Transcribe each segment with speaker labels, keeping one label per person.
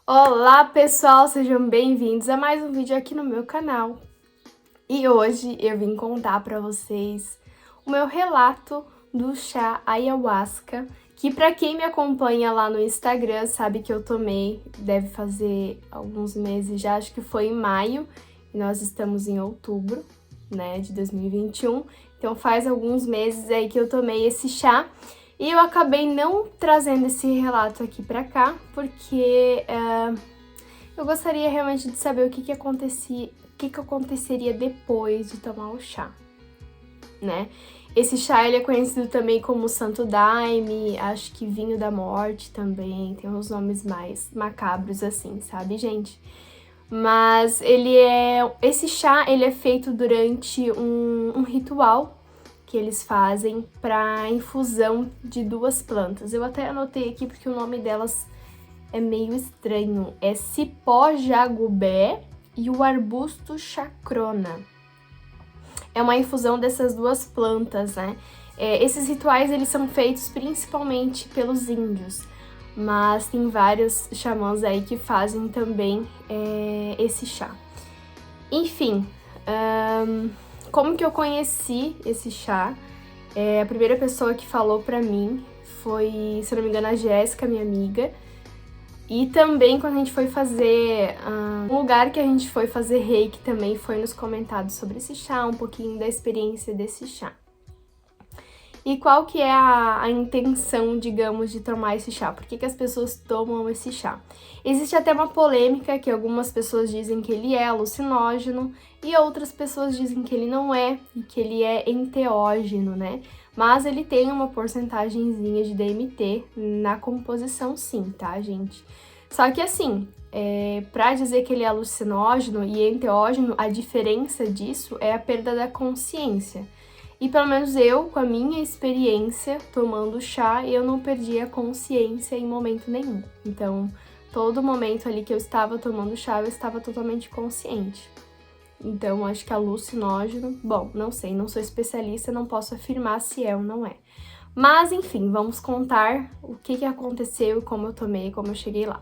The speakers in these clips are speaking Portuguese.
Speaker 1: Olá pessoal, sejam bem-vindos a mais um vídeo aqui no meu canal. E hoje eu vim contar pra vocês o meu relato do chá ayahuasca, que pra quem me acompanha lá no Instagram sabe que eu tomei, deve fazer alguns meses já, acho que foi em maio, e nós estamos em outubro, né, de 2021. Então faz alguns meses aí que eu tomei esse chá. E eu acabei não trazendo esse relato aqui pra cá, porque eu gostaria realmente de saber o que aconteceria depois de tomar o chá, né? Esse chá ele é conhecido também como Santo Daime, acho que Vinho da Morte também, tem uns nomes mais macabros assim, sabe, gente? Mas esse chá ele é feito durante um ritual que eles fazem para infusão de duas plantas. Eu até anotei aqui porque o nome delas é meio estranho. É cipó jagubé e o arbusto chacrona. É uma infusão dessas duas plantas, né? Esses rituais eles são feitos principalmente pelos índios, mas tem vários xamãs aí que fazem também esse chá. Enfim, como que eu conheci esse chá? A primeira pessoa que falou pra mim foi, se não me engano, a Jéssica, minha amiga. E também quando a gente foi fazer, um lugar que a gente foi fazer reiki também foi nos comentados sobre esse chá, um pouquinho da experiência desse chá. E qual que é a intenção, digamos, de tomar esse chá? Por que as pessoas tomam esse chá? Existe até uma polêmica que algumas pessoas dizem que ele é alucinógeno e outras pessoas dizem que ele não é e que ele é enteógeno, né? Mas ele tem uma porcentagemzinha de DMT na composição sim, tá, gente? Só que assim, pra dizer que ele é alucinógeno e enteógeno, a diferença disso é a perda da consciência. E pelo menos eu, com a minha experiência tomando chá, eu não perdi a consciência em momento nenhum. Então, todo momento ali que eu estava tomando chá, eu estava totalmente consciente. Então, acho que alucinógeno, bom, não sei, não sou especialista, não posso afirmar se é ou não é. Mas, enfim, vamos contar o que aconteceu, como eu tomei, como eu cheguei lá.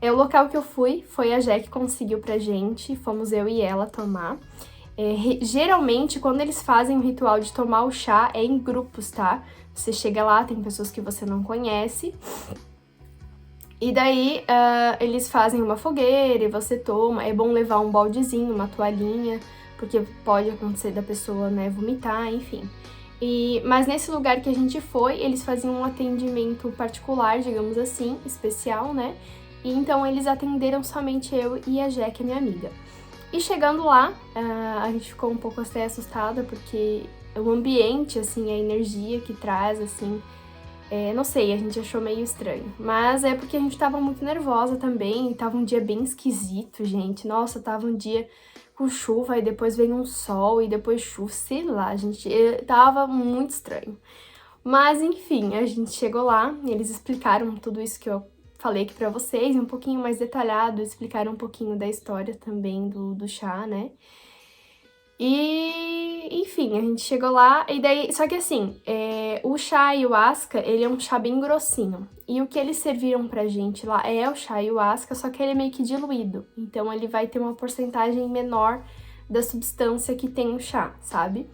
Speaker 1: O local que eu fui foi a Jé que conseguiu pra gente, fomos eu e ela tomar. Geralmente, quando eles fazem o ritual de tomar o chá, é em grupos, tá? Você chega lá, tem pessoas que você não conhece, e daí eles fazem uma fogueira e você toma. É bom levar um baldezinho, uma toalhinha, porque pode acontecer da pessoa, né, vomitar, enfim. Mas nesse lugar que a gente foi, eles faziam um atendimento particular, digamos assim, especial, né? E então eles atenderam somente eu e a Jé, que é minha amiga. E chegando lá, a gente ficou um pouco até assustada, porque o ambiente, assim, a energia que traz, assim, não sei, a gente achou meio estranho. Mas é porque a gente tava muito nervosa também, tava um dia bem esquisito, gente. Nossa, tava um dia com chuva, e depois veio um sol, e depois chuva, sei lá, gente, tava muito estranho. Mas, enfim, a gente chegou lá, e eles explicaram tudo isso que eu falei aqui pra vocês, um pouquinho mais detalhado, explicaram um pouquinho da história também do chá, né? E, enfim, a gente chegou lá, e daí, só que assim, o chá ayahuasca, ele é um chá bem grossinho, e o que eles serviram pra gente lá é o chá ayahuasca, só que ele é meio que diluído, então ele vai ter uma porcentagem menor da substância que tem o chá, sabe?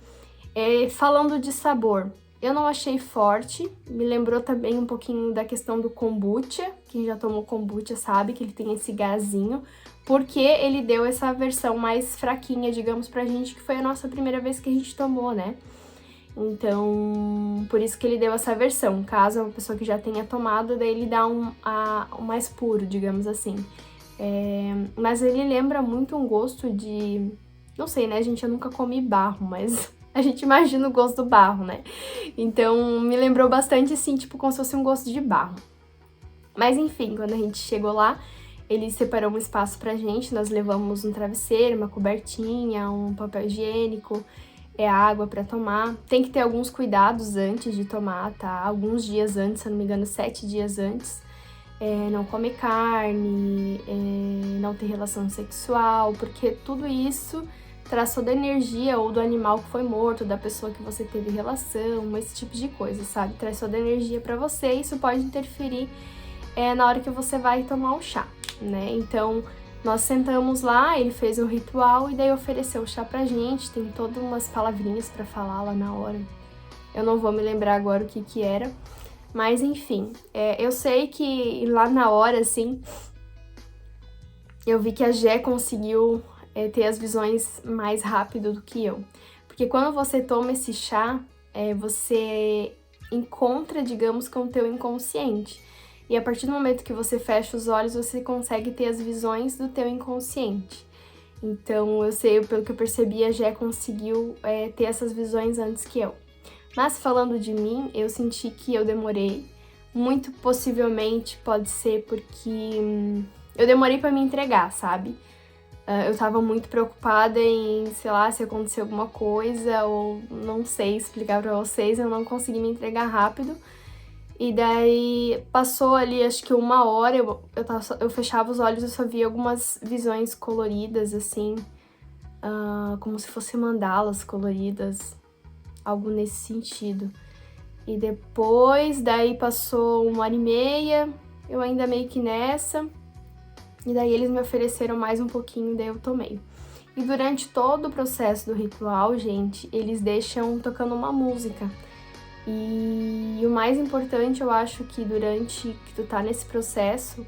Speaker 1: Falando de sabor, eu não achei forte, me lembrou também um pouquinho da questão do kombucha, quem já tomou kombucha sabe que ele tem esse gazinho, porque ele deu essa versão mais fraquinha, digamos, pra gente, que foi a nossa primeira vez que a gente tomou, né? Então, por isso que ele deu essa versão. Caso uma pessoa que já tenha tomado, daí ele dá um mais puro, digamos assim. Mas ele lembra muito um gosto de... Não sei, né, gente? Eu nunca comi barro, mas a gente imagina o gosto do barro, né? Então, me lembrou bastante, assim, tipo, como se fosse um gosto de barro. Mas, enfim, quando a gente chegou lá, ele separou um espaço pra gente, nós levamos um travesseiro, uma cobertinha, um papel higiênico, água pra tomar. Tem que ter alguns cuidados antes de tomar, tá? Alguns dias antes, se eu não me engano, 7 dias antes. Não comer carne, não ter relação sexual, porque tudo isso traz toda a energia ou do animal que foi morto, da pessoa que você teve relação, esse tipo de coisa, sabe? Traz toda a energia pra você e isso pode interferir é na hora que você vai tomar o chá, né? Então, nós sentamos lá, ele fez um ritual e daí ofereceu o chá pra gente, tem todas umas palavrinhas pra falar lá na hora. Eu não vou me lembrar agora o que que era, mas enfim, eu sei que lá na hora, assim, eu vi que a Jé conseguiu ter as visões mais rápido do que eu. Porque quando você toma esse chá, você encontra, digamos, com o teu inconsciente. E a partir do momento que você fecha os olhos, você consegue ter as visões do teu inconsciente. Então, eu sei, pelo que eu percebi, a Jé conseguiu ter essas visões antes que eu. Mas falando de mim, eu senti que eu demorei. Muito possivelmente pode ser porque eu demorei pra me entregar, sabe? Eu tava muito preocupada em, sei lá, se acontecer alguma coisa, ou não sei explicar pra vocês, eu não consegui me entregar rápido. E daí passou ali, acho que 1 hora, eu fechava os olhos e só via algumas visões coloridas, assim, como se fossem mandalas coloridas, algo nesse sentido. E depois, daí passou 1 hora e meia, eu ainda meio que nessa, e daí eles me ofereceram mais um pouquinho, daí eu tomei. E durante todo o processo do ritual, gente, eles deixam tocando uma música. E o mais importante, eu acho que durante que tu tá nesse processo,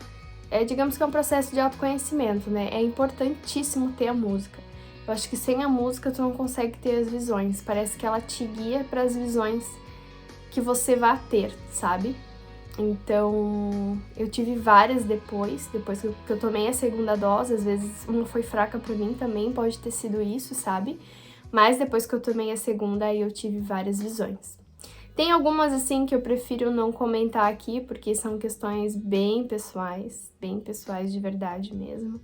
Speaker 1: digamos que é um processo de autoconhecimento, né? É importantíssimo ter a música. Eu acho que sem a música tu não consegue ter as visões. Parece que ela te guia para as visões que você vai ter, sabe? Então, eu tive várias depois que eu tomei a segunda dose, às vezes uma foi fraca pra mim também, pode ter sido isso, sabe? Mas depois que eu tomei a segunda, aí eu tive várias visões. Tem algumas, assim, que eu prefiro não comentar aqui, porque são questões bem pessoais de verdade mesmo.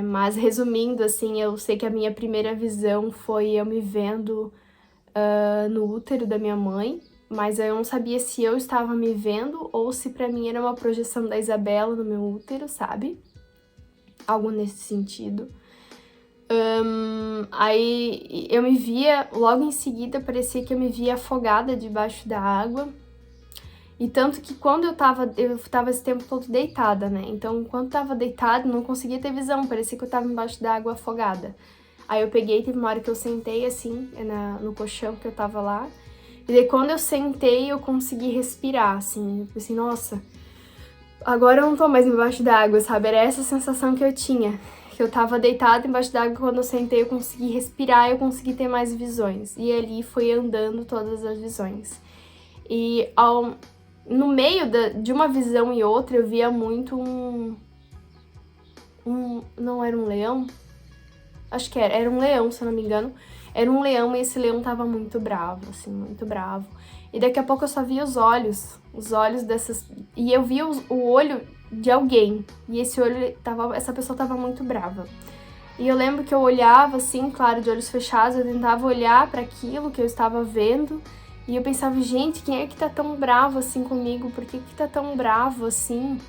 Speaker 1: Mas resumindo, assim, eu sei que a minha primeira visão foi eu me vendo no útero da minha mãe, mas eu não sabia se eu estava me vendo ou se pra mim era uma projeção da Isabela no meu útero, sabe? Algo nesse sentido. Aí eu me via, logo em seguida, parecia que eu me via afogada debaixo da água. E tanto que quando eu tava esse tempo todo deitada, né? Então, enquanto tava deitada, não conseguia ter visão, parecia que eu tava embaixo da água afogada. Aí eu peguei, teve uma hora que eu sentei assim, no colchão que eu tava lá. E daí quando eu sentei, eu consegui respirar, assim. Eu pensei, nossa, agora eu não tô mais embaixo da água, sabe? Era essa sensação que eu tinha. Que eu tava deitada embaixo da água, quando eu sentei eu consegui respirar, eu consegui ter mais visões. E ali foi andando todas as visões. E no meio de uma visão e outra, eu via muito não era um leão? Acho que era um leão, se eu não me engano. Era um leão e esse leão tava muito bravo, assim, muito bravo. E daqui a pouco eu só via os olhos dessas... E eu via o olho de alguém. E essa pessoa tava muito brava. E eu lembro que eu olhava, assim, claro, de olhos fechados, eu tentava olhar para aquilo que eu estava vendo. E eu pensava, gente, quem é que tá tão bravo assim comigo? Por que tá tão bravo assim?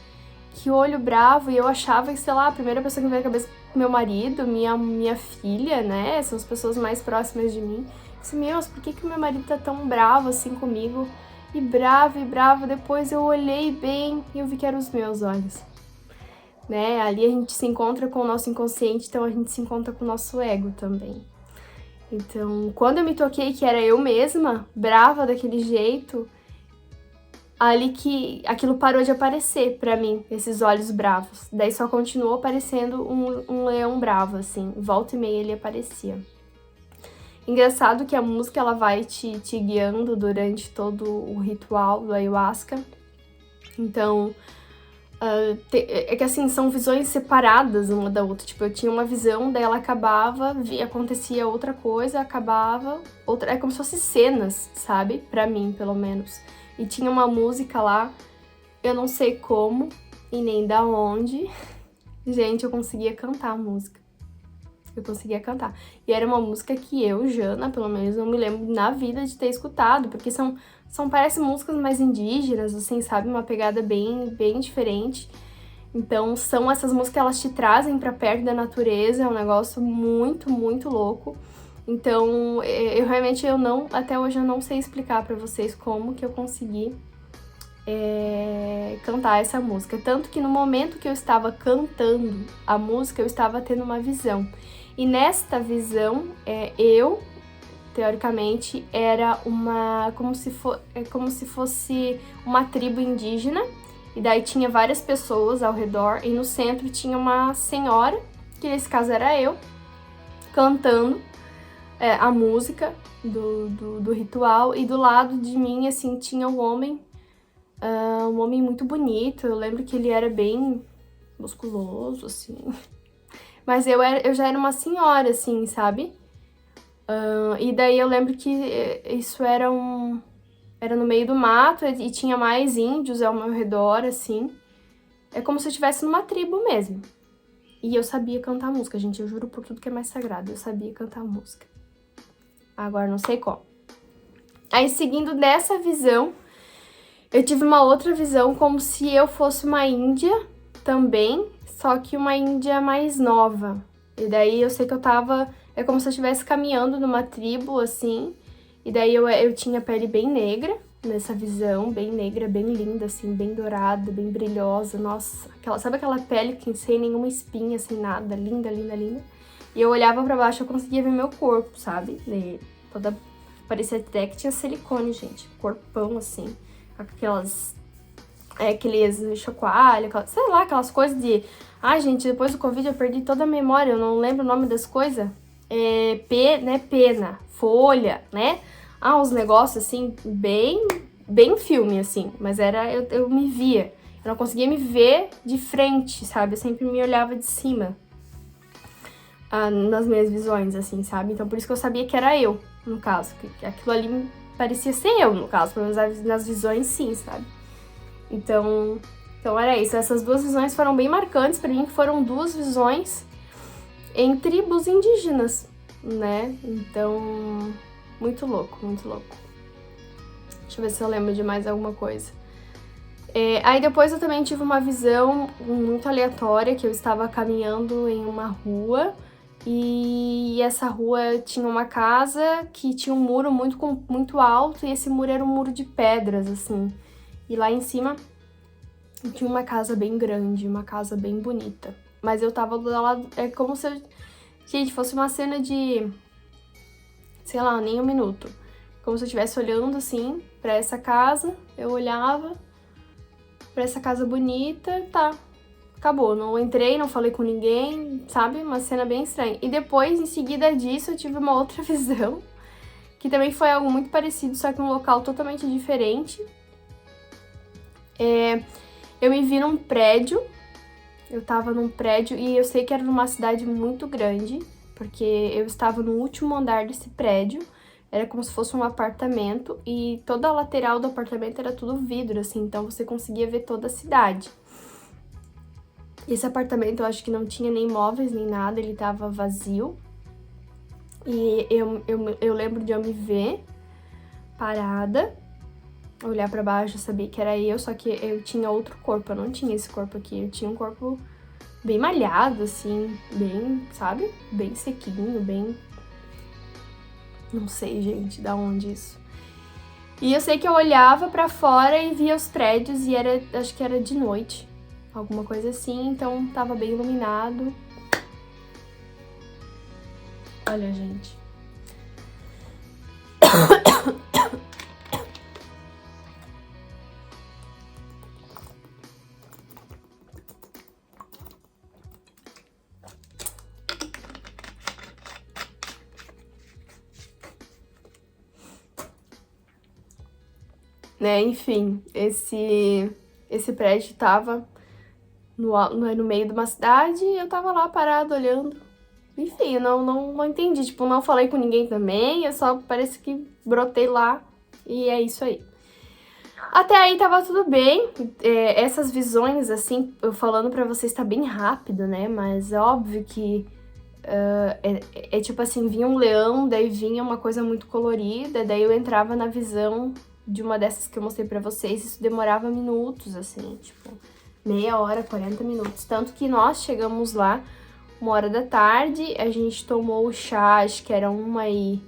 Speaker 1: Que olho bravo. E eu achava que, sei lá, a primeira pessoa que me veio à cabeça meu marido, minha filha, né? São as pessoas mais próximas de mim. Eu disse, meu, por que o meu marido tá tão bravo assim comigo? E bravo. Depois eu olhei bem e eu vi que eram os meus olhos. Né? Ali a gente se encontra com o nosso inconsciente, então a gente se encontra com o nosso ego também. Então, quando eu me toquei que era eu mesma, brava daquele jeito, ali que aquilo parou de aparecer pra mim, esses olhos bravos. Daí só continuou aparecendo um leão bravo, assim, volta e meia ele aparecia. Engraçado que a música, ela vai te guiando durante todo o ritual do ayahuasca. Então, é que assim, são visões separadas uma da outra. Tipo, eu tinha uma visão, daí ela acabava, acontecia outra coisa, acabava, outra. É como se fossem cenas, sabe? Pra mim, pelo menos. E tinha uma música lá, eu não sei como e nem da onde. Gente, eu conseguia cantar a música. Eu conseguia cantar. E era uma música que eu, Jana, pelo menos, não me lembro na vida de ter escutado, porque são parece músicas mais indígenas, assim, sabe? Uma pegada bem diferente. Então, são essas músicas que elas te trazem pra perto da natureza, é um negócio muito louco. Então, eu realmente, até hoje eu não sei explicar pra vocês como que eu consegui cantar essa música. Tanto que no momento que eu estava cantando a música, eu estava tendo uma visão. E nesta visão, eu, teoricamente, era como se fosse uma tribo indígena. E daí tinha várias pessoas ao redor. E no centro tinha uma senhora, que nesse caso era eu, cantando a música do ritual. E do lado de mim, assim, tinha um homem muito bonito. Eu lembro que ele era bem musculoso, assim. Mas eu já era uma senhora, assim, sabe? E daí eu lembro que isso era no meio do mato e tinha mais índios ao meu redor, assim. É como se eu estivesse numa tribo mesmo. E eu sabia cantar música, gente. Eu juro por tudo que é mais sagrado. Eu sabia cantar música. Agora não sei como. Aí, seguindo dessa visão, eu tive uma outra visão como se eu fosse uma índia também, só que uma índia mais nova. E daí eu sei que eu tava... É como se eu estivesse caminhando numa tribo, assim. E daí eu tinha pele bem negra, nessa visão, bem negra, bem linda, assim, bem dourada, bem brilhosa. Nossa, sabe aquela pele que sem nenhuma espinha, sem nada, linda, linda, linda. E eu olhava pra baixo, eu conseguia ver meu corpo, sabe? Parecia até que tinha silicone, gente. Corpão, assim. Aqueles chocalho, sei lá, aquelas coisas de... Ai, gente, depois do Covid eu perdi toda a memória, eu não lembro o nome das coisas. Pena, folha, né? Uns negócios, assim, bem filme, assim. Mas eu me via. Eu não conseguia me ver de frente, sabe? Eu sempre me olhava de cima. Nas minhas visões, assim, sabe? Então, por isso que eu sabia que era eu, no caso. Que aquilo ali parecia ser eu, no caso. Pelo menos nas visões, sim, sabe? Então era isso. Essas duas visões foram bem marcantes pra mim, que foram duas visões em tribos indígenas, né? Então, muito louco, muito louco. Deixa eu ver se eu lembro de mais alguma coisa. Aí depois eu também tive uma visão muito aleatória, que eu estava caminhando em uma rua, e essa rua tinha uma casa que tinha um muro muito alto, e esse muro era um muro de pedras, assim. E lá em cima tinha uma casa bem grande, uma casa bem bonita. Mas eu tava do lado... É como se, gente, fosse uma cena de... Sei lá, nem um minuto. Como se eu estivesse olhando, assim, pra essa casa. Eu olhava pra essa casa bonita, tá. Acabou. Não entrei, não falei com ninguém, sabe? Uma cena bem estranha. E depois, em seguida disso, eu tive uma outra visão. Que também foi algo muito parecido, só que um local totalmente diferente. Eu me vi num prédio, eu tava num prédio e eu sei que era numa cidade muito grande, porque eu estava no último andar desse prédio, era como se fosse um apartamento e toda a lateral do apartamento era tudo vidro, assim, então você conseguia ver toda a cidade. Esse apartamento eu acho que não tinha nem móveis nem nada, ele tava vazio. E eu lembro de eu me ver parada, olhar pra baixo, saber que era eu, só que eu tinha outro corpo, eu não tinha esse corpo aqui, eu tinha um corpo bem malhado, assim, bem, sabe? Bem sequinho, bem... Não sei, gente, da onde isso. E eu sei que eu olhava pra fora e via os prédios e acho que era de noite, alguma coisa assim, então tava bem iluminado. Olha, gente. Né, enfim, esse prédio tava no meio de uma cidade e eu tava lá parada olhando. Enfim, eu não entendi, tipo, não falei com ninguém também, eu só parece que brotei lá e é isso aí. Até aí tava tudo bem, essas visões, assim, eu falando pra vocês tá bem rápido, né, mas é óbvio que tipo assim, vinha um leão, daí vinha uma coisa muito colorida, daí eu entrava na visão de uma dessas que eu mostrei pra vocês, isso demorava minutos, assim, tipo, meia hora, 40 minutos, tanto que nós chegamos lá 1h da tarde, a gente tomou o chá, acho que era 1h30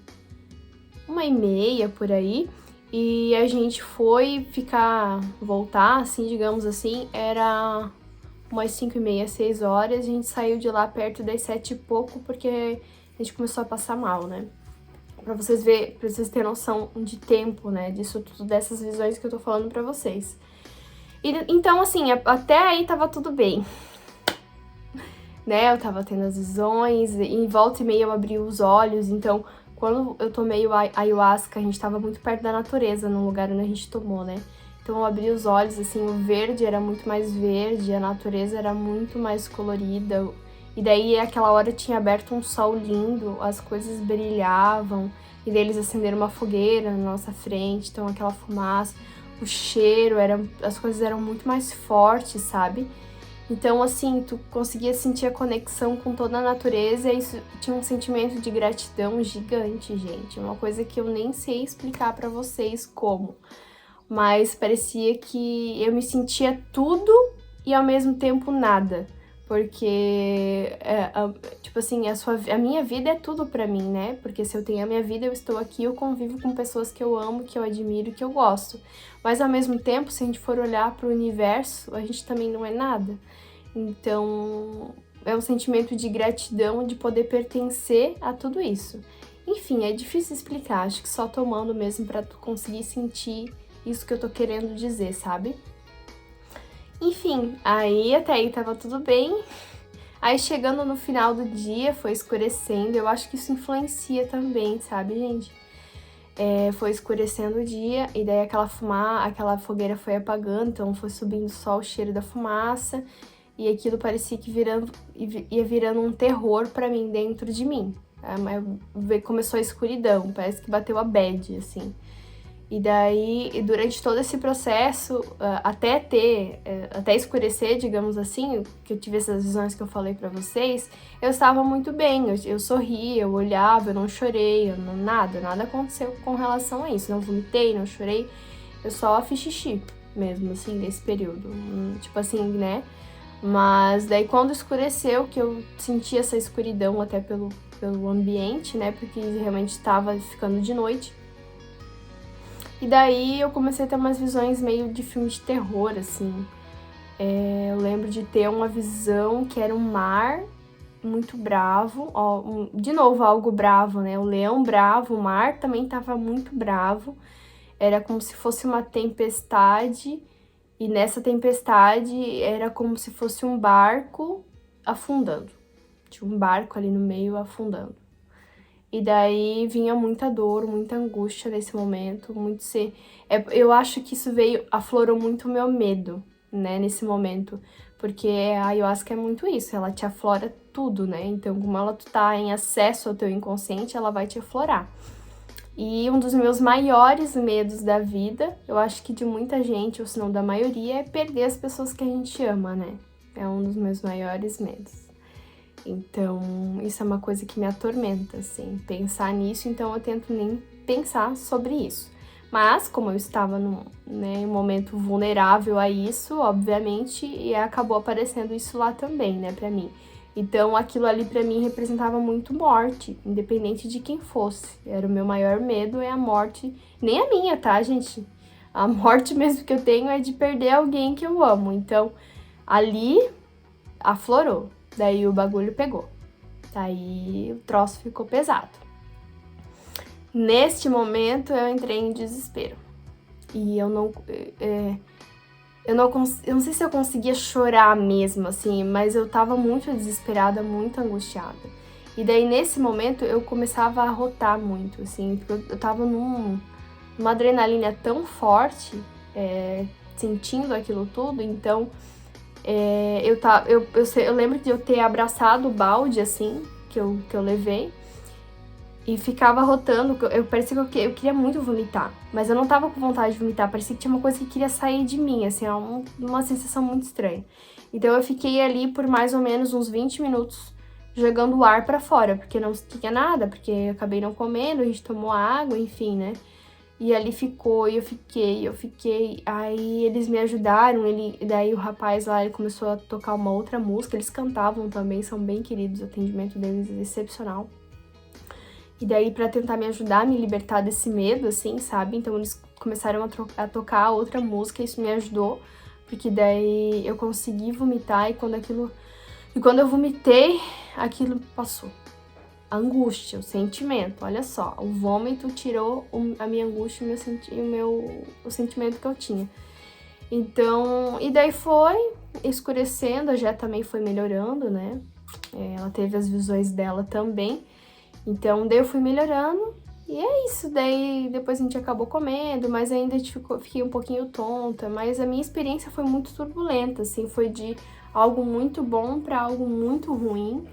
Speaker 1: por aí, E a gente foi voltar, assim, digamos assim, era umas 5h30, 6 horas. A gente saiu de lá perto das 7 e pouco, porque a gente começou a passar mal, né? Pra vocês terem noção de tempo, né? Disso tudo, dessas visões que eu tô falando pra vocês. Então, assim, até aí tava tudo bem, né? Eu tava tendo as visões, e em volta e meia eu abri os olhos. Então, quando eu tomei o ayahuasca, a gente tava muito perto da natureza, no lugar onde a gente tomou, né? Então eu abri os olhos, assim, o verde era muito mais verde, a natureza era muito mais colorida. E daí, aquela hora, tinha aberto um sol lindo, as coisas brilhavam. E daí eles acenderam uma fogueira na nossa frente, então aquela fumaça, o cheiro, as coisas eram muito mais fortes, sabe? Então, assim, tu conseguia sentir a conexão com toda a natureza e isso tinha um sentimento de gratidão gigante, gente. Uma coisa que eu nem sei explicar pra vocês como. Mas parecia que eu me sentia tudo e ao mesmo tempo nada. Porque, tipo assim, a minha vida é tudo pra mim, né? Porque se eu tenho a minha vida, eu estou aqui, eu convivo com pessoas que eu amo, que eu admiro, que eu gosto. Mas ao mesmo tempo, se a gente for olhar pro universo, a gente também não é nada. Então, é um sentimento de gratidão, de poder pertencer a tudo isso. Enfim, é difícil explicar, acho que só tomando mesmo pra tu conseguir sentir isso que eu tô querendo dizer, sabe? Enfim, aí até aí tava tudo bem. Aí chegando no final do dia, foi escurecendo, eu acho que isso influencia também, sabe, gente? Foi escurecendo o dia, e daí aquela fogueira foi apagando, então foi subindo só o cheiro da fumaça, e aquilo parecia que ia virando um terror pra mim, dentro de mim. Começou a escuridão, parece que bateu a bad, assim. E daí, durante todo esse processo, até escurecer, digamos assim, que eu tive essas visões que eu falei pra vocês, eu estava muito bem, eu sorri, eu olhava, eu não chorei, nada aconteceu com relação a isso. Não vomitei, não chorei, eu só fiz xixi mesmo, assim, nesse período. Tipo assim, né? Mas daí quando escureceu, que eu senti essa escuridão até pelo ambiente, né? Porque realmente estava ficando de noite. E daí eu comecei a ter umas visões meio de filme de terror, assim. Eu lembro de ter uma visão que era um mar muito bravo. Ó, de novo, algo bravo, né? O leão bravo, o mar também tava muito bravo. Era como se fosse uma tempestade. E nessa tempestade era como se fosse um barco afundando. Tinha um barco ali no meio afundando. E daí vinha muita dor, muita angústia nesse momento, eu acho que isso aflorou muito o meu medo, né, nesse momento. Porque a ayahuasca é muito isso, ela te aflora tudo, né? Então, como ela tá em acesso ao teu inconsciente, ela vai te aflorar. E um dos meus maiores medos da vida, eu acho que de muita gente, ou se não da maioria, é perder as pessoas que a gente ama, né? É um dos meus maiores medos. Então, isso é uma coisa que me atormenta, assim, pensar nisso, então eu tento nem pensar sobre isso. Mas, como eu estava num momento vulnerável a isso, obviamente, e acabou aparecendo isso lá também, né, pra mim. Então, aquilo ali pra mim representava muito morte, independente de quem fosse. Era o meu maior medo, é a morte, nem a minha, tá, gente? A morte mesmo que eu tenho é de perder alguém que eu amo. Então, ali aflorou. Daí o bagulho pegou. Daí o troço ficou pesado. Neste momento eu entrei em desespero. E eu não sei se eu conseguia chorar mesmo, assim, mas eu tava muito desesperada, muito angustiada. E daí nesse momento eu começava a arrotar muito, assim, porque eu tava numa adrenalina tão forte, sentindo aquilo tudo, então eu lembro de eu ter abraçado o balde, assim, que eu levei, e ficava rotando. Parecia que eu queria muito vomitar, mas eu não tava com vontade de vomitar, parecia que tinha uma coisa que queria sair de mim, assim, uma sensação muito estranha. Então eu fiquei ali por mais ou menos uns 20 minutos jogando o ar pra fora, porque não tinha nada, porque eu acabei não comendo, a gente tomou água, enfim, né? E ali ficou, e eu fiquei, aí eles me ajudaram, daí o rapaz lá, ele começou a tocar uma outra música, eles cantavam também, são bem queridos, o atendimento deles é excepcional. E daí pra tentar me ajudar, me libertar desse medo, assim, sabe? Então eles começaram a tocar outra música, isso me ajudou, porque daí eu consegui vomitar e quando eu vomitei, aquilo passou. A angústia, o sentimento, olha só, o vômito tirou a minha angústia o sentimento que eu tinha. Então, e daí foi escurecendo, a Jé também foi melhorando, né? Ela teve as visões dela também. Então, daí eu fui melhorando e é isso. Daí depois a gente acabou comendo, mas ainda fiquei um pouquinho tonta. Mas a minha experiência foi muito turbulenta, assim, foi de algo muito bom para algo muito ruim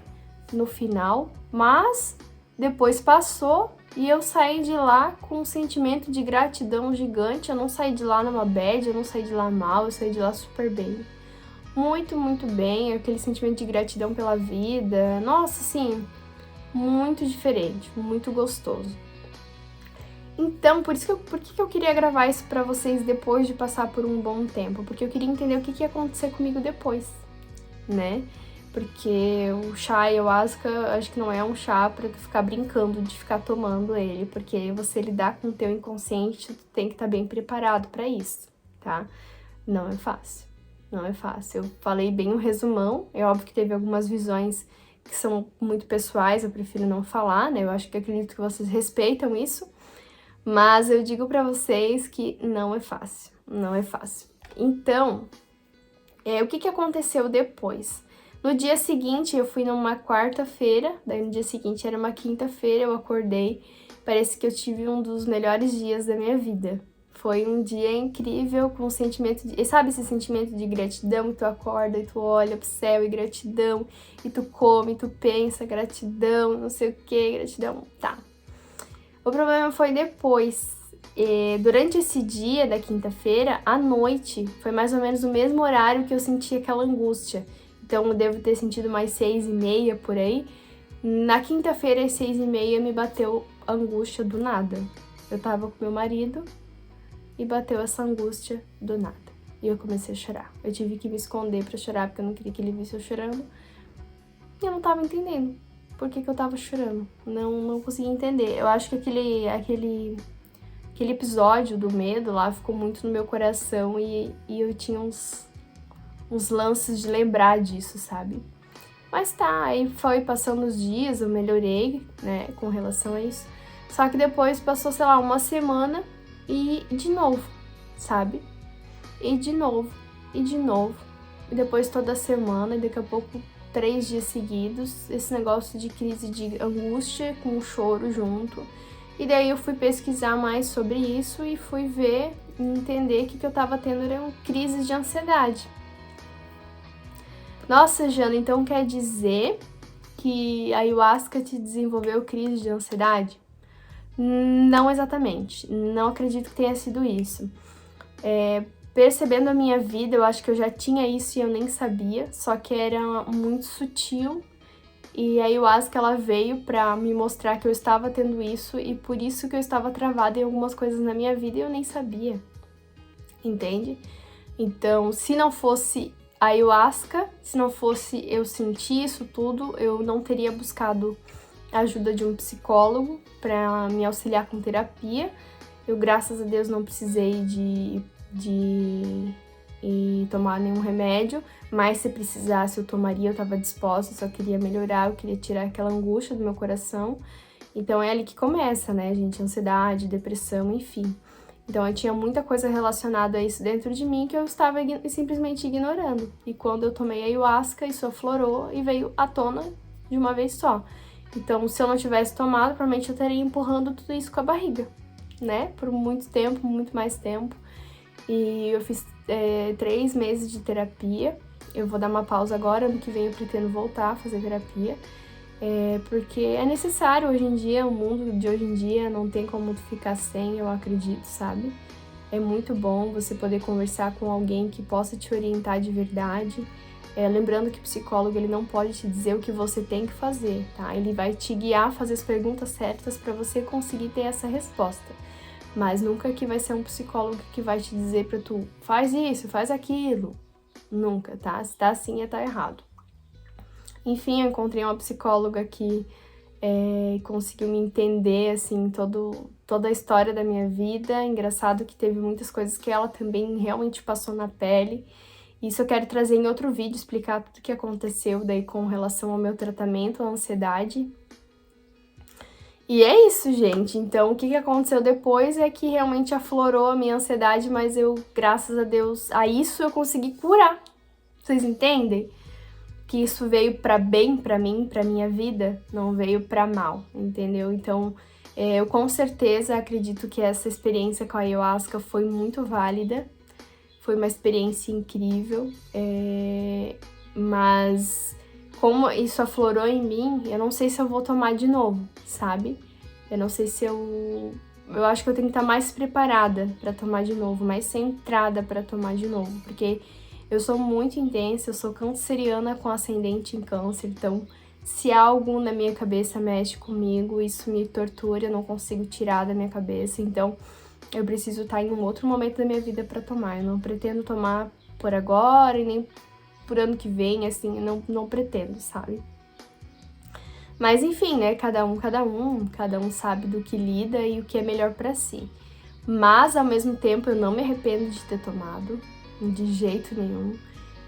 Speaker 1: no final. Mas depois passou e eu saí de lá com um sentimento de gratidão gigante. Eu não saí de lá numa bad, eu não saí de lá mal, eu saí de lá super bem. Muito, muito bem, aquele sentimento de gratidão pela vida. Nossa, assim, muito diferente, muito gostoso. Então, por que eu queria gravar isso pra vocês depois de passar por um bom tempo? Porque eu queria entender o que ia acontecer comigo depois, né? Porque o chá ayahuasca, acho que não é um chá pra tu ficar brincando de ficar tomando ele, porque você lidar com o teu inconsciente, tu tem que estar bem preparado pra isso, tá? Não é fácil, não é fácil. Eu falei bem um resumão, é óbvio que teve algumas visões que são muito pessoais, eu prefiro não falar, né? Eu acho que acredito que vocês respeitam isso, mas eu digo pra vocês que não é fácil, não é fácil. Então, o que aconteceu depois? No dia seguinte, eu fui numa quarta-feira, daí no dia seguinte era uma quinta-feira, eu acordei, parece que eu tive um dos melhores dias da minha vida. Foi um dia incrível, com um sentimento de... Sabe esse sentimento de gratidão? Que tu acorda e tu olha pro céu e gratidão, e tu come, e tu pensa, gratidão, não sei o que, gratidão, tá. O problema foi depois. Durante esse dia da quinta-feira, à noite, foi mais ou menos o mesmo horário que eu senti aquela angústia. Então, eu devo ter sentido mais 6h30 por aí. Na quinta-feira, às 6h30, me bateu angústia do nada. Eu tava com meu marido e bateu essa angústia do nada. E eu comecei a chorar. Eu tive que me esconder pra chorar, porque eu não queria que ele visse eu chorando. E eu não tava entendendo por que eu tava chorando. Não conseguia entender. Eu acho que aquele episódio do medo lá ficou muito no meu coração e eu tinha uns lances de lembrar disso, sabe? Mas tá, aí foi passando os dias, eu melhorei, né, com relação a isso. Só que depois passou, sei lá, uma semana e de novo, sabe? E de novo, e de novo. E depois toda semana, e daqui a pouco 3 dias seguidos, esse negócio de crise de angústia com choro junto. E daí eu fui pesquisar mais sobre isso e fui ver e entender que eu tava tendo eram crises de ansiedade. Nossa, Jana, então quer dizer que a ayahuasca te desenvolveu crise de ansiedade? Não exatamente, não acredito que tenha sido isso. Percebendo a minha vida, eu acho que eu já tinha isso e eu nem sabia, só que era muito sutil. E a ayahuasca, ela veio pra me mostrar que eu estava tendo isso e por isso que eu estava travada em algumas coisas na minha vida e eu nem sabia, entende? Então, se não fosse a ayahuasca, se não fosse eu sentir isso tudo, eu não teria buscado a ajuda de um psicólogo pra me auxiliar com terapia. Eu, graças a Deus, não precisei de tomar nenhum remédio, mas se precisasse eu tomaria, eu tava disposta, eu só queria melhorar, eu queria tirar aquela angústia do meu coração. Então é ali que começa, né, gente? Ansiedade, depressão, enfim. Então eu tinha muita coisa relacionada a isso dentro de mim que eu estava simplesmente ignorando. E quando eu tomei a ayahuasca, isso aflorou e veio à tona de uma vez só. Então, se eu não tivesse tomado, provavelmente eu estaria empurrando tudo isso com a barriga, né? Por muito tempo, muito mais tempo. E eu fiz 3 meses de terapia. Eu vou dar uma pausa agora, ano que vem eu pretendo voltar a fazer terapia. Porque é necessário hoje em dia, o mundo de hoje em dia não tem como tu ficar sem, eu acredito, sabe? É muito bom você poder conversar com alguém que possa te orientar de verdade. Lembrando que o psicólogo, ele não pode te dizer o que você tem que fazer, tá? Ele vai te guiar a fazer as perguntas certas para você conseguir ter essa resposta. Mas nunca que vai ser um psicólogo que vai te dizer pra tu, faz isso, faz aquilo. Nunca, tá? Se tá assim, tá errado. Enfim, eu encontrei uma psicóloga que conseguiu me entender, assim, toda a história da minha vida. Engraçado que teve muitas coisas que ela também realmente passou na pele. Isso eu quero trazer em outro vídeo, explicar tudo o que aconteceu daí com relação ao meu tratamento, à ansiedade. E é isso, gente. Então, o que aconteceu depois é que realmente aflorou a minha ansiedade, mas eu, graças a Deus, a isso eu consegui curar. Vocês entendem? Que isso veio pra bem pra mim, pra minha vida, não veio pra mal, entendeu? Então, eu com certeza acredito que essa experiência com a Ayahuasca foi muito válida, foi uma experiência incrível, mas como isso aflorou em mim, eu não sei se eu vou tomar de novo, sabe? Eu não sei se eu acho que eu tenho que estar mais preparada pra tomar de novo, mais centrada pra tomar de novo, porque eu sou muito intensa, eu sou canceriana com ascendente em câncer, então se algo na minha cabeça mexe comigo, isso me tortura, eu não consigo tirar da minha cabeça, então eu preciso estar em um outro momento da minha vida pra tomar. Eu não pretendo tomar por agora e nem por ano que vem, assim, não pretendo, sabe? Mas enfim, né, cada um sabe do que lida e o que é melhor pra si. Mas, ao mesmo tempo, eu não me arrependo de ter tomado, de jeito nenhum.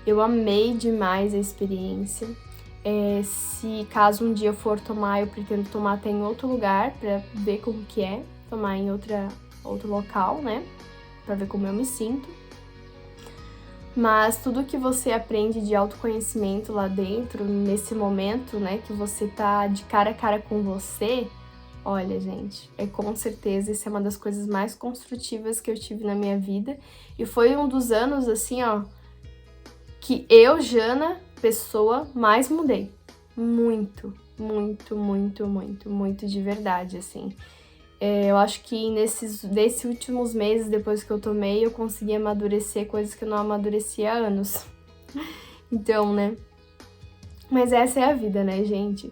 Speaker 1: Eu amei demais a experiência. Se caso um dia eu for tomar, eu pretendo tomar até em outro lugar pra ver como que é, tomar em outro local, né, pra ver como eu me sinto. Mas tudo que você aprende de autoconhecimento lá dentro, nesse momento, né, que você tá de cara a cara com você, olha, gente, com certeza isso é uma das coisas mais construtivas que eu tive na minha vida. E foi um dos anos, assim, ó, que eu, Jana, pessoa, mais mudei. Muito, muito, muito, muito, muito de verdade, assim. Eu acho que nesses últimos meses, depois que eu tomei, eu consegui amadurecer coisas que eu não amadurecia há anos. Então, né? Mas essa é a vida, né, gente?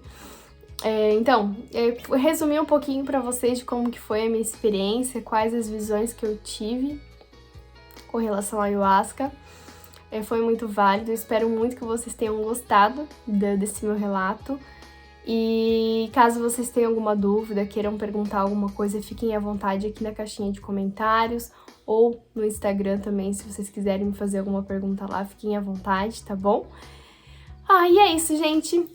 Speaker 1: Então, eu resumi um pouquinho pra vocês de como que foi a minha experiência, quais as visões que eu tive com relação à Ayahuasca. Foi muito válido, espero muito que vocês tenham gostado desse meu relato. E caso vocês tenham alguma dúvida, queiram perguntar alguma coisa, fiquem à vontade aqui na caixinha de comentários ou no Instagram também, se vocês quiserem me fazer alguma pergunta lá, fiquem à vontade, tá bom? E é isso, gente.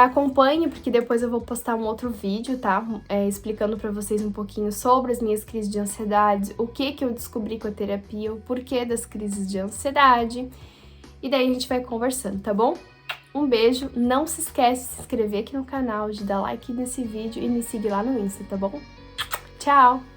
Speaker 1: Acompanhe, porque depois eu vou postar um outro vídeo, tá? Explicando pra vocês um pouquinho sobre as minhas crises de ansiedade, o que eu descobri com a terapia, o porquê das crises de ansiedade. E daí a gente vai conversando, tá bom? Um beijo, não se esquece de se inscrever aqui no canal, de dar like nesse vídeo e me seguir lá no Insta, tá bom? Tchau!